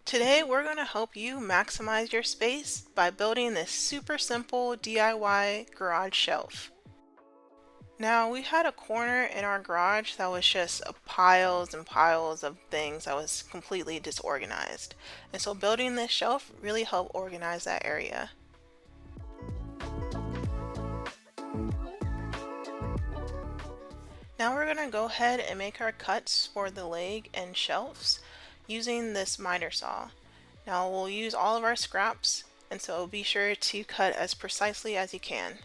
Today we're going to help you maximize your space by building this super simple DIY garage shelf. Now we had a corner in our garage that was just piles and piles of things that was completely disorganized. And so building this shelf really helped organize that area. Now we're going to go ahead and make our cuts for the leg and shelves using this miter saw. Now we'll use all of our scraps, and so be sure to cut as precisely as you can.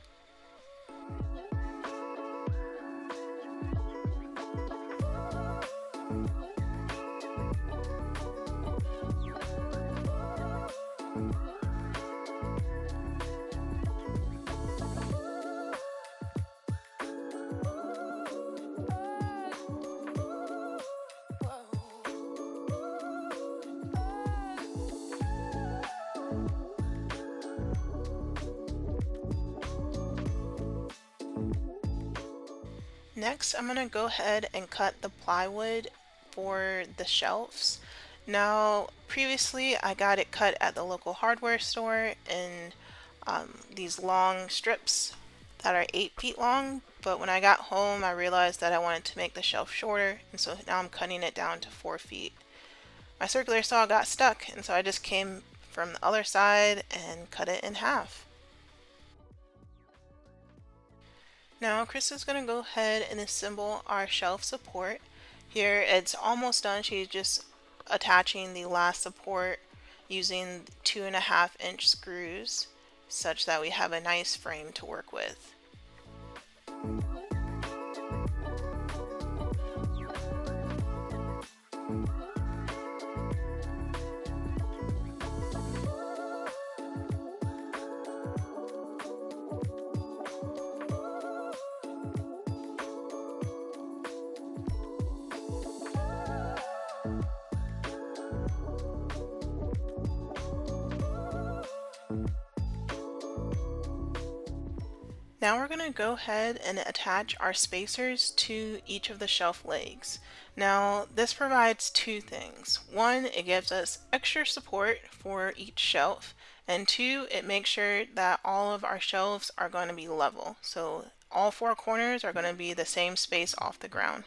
Next, I'm going to go ahead and cut the plywood for the shelves. Now, previously I got it cut at the local hardware store in these long strips that are 8 feet long, but when I got home I realized that I wanted to make the shelf shorter, and so now I'm cutting it down to 4 feet. My circular saw got stuck, and so I just came from the other side and cut it in half. Now Chris is going to go ahead and assemble our shelf support. Here it's almost done. She's just attaching the last support using 2.5-inch screws such that we have a nice frame to work with. Now we're going to go ahead and attach our spacers to each of the shelf legs. Now this provides two things. One, it gives us extra support for each shelf, and two, it makes sure that all of our shelves are going to be level. So all 4 corners are going to be the same space off the ground.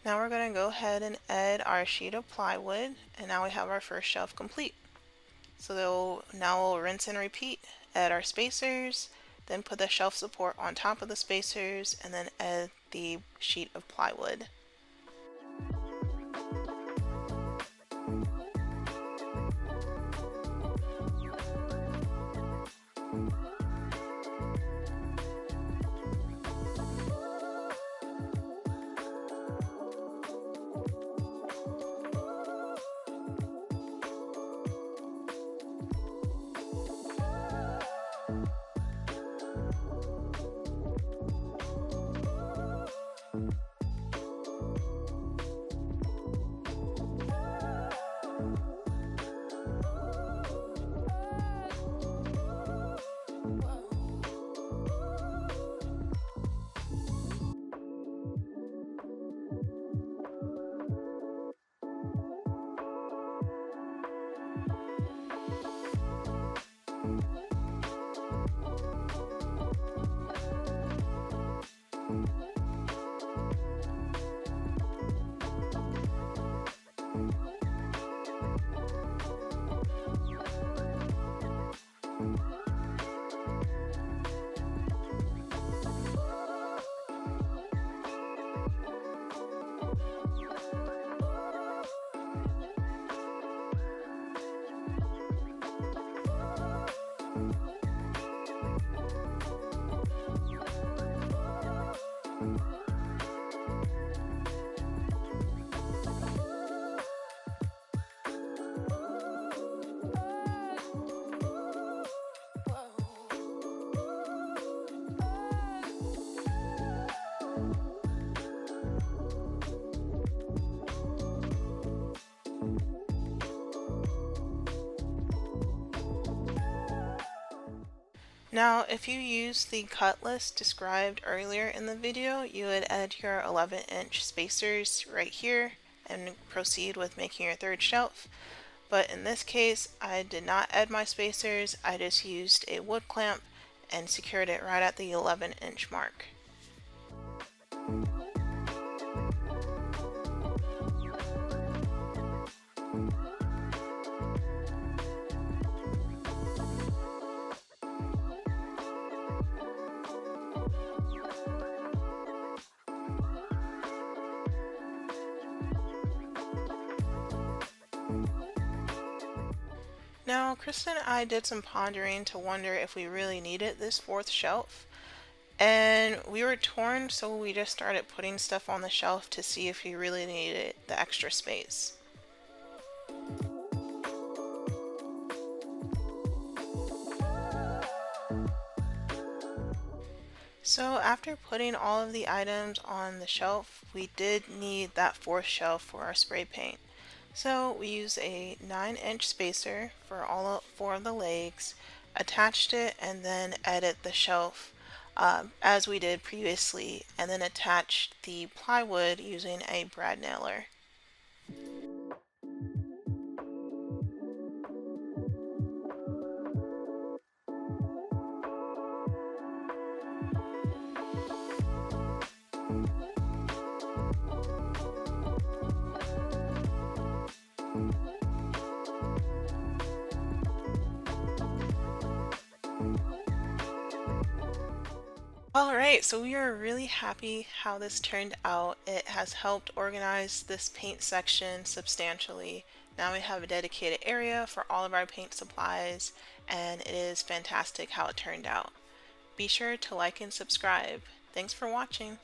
Now we're going to go ahead and add our sheet of plywood, and now we have our first shelf complete. So now we'll rinse and repeat. Add our spacers, then put the shelf support on top of the spacers, and then add the sheet of plywood. Now, if you use the cut list described earlier in the video, you would add your 11-inch spacers right here and proceed with making your third shelf. But in this case, I did not add my spacers, I just used a wood clamp and secured it right at the 11-inch mark. Now, Kristen and I did some pondering to wonder if we really needed this fourth shelf, and we were torn, so we just started putting stuff on the shelf to see if we really needed the extra space. So after putting all of the items on the shelf, we did need that fourth shelf for our spray paint. So we used a 9-inch spacer for all four of the legs, attached it, and then added the shelf as we did previously, and then attached the plywood using a brad nailer. All right, so we are really happy how this turned out. It has helped organize this paint section substantially. Now we have a dedicated area for all of our paint supplies, and it is fantastic how it turned out. Be sure to like and subscribe. Thanks for watching.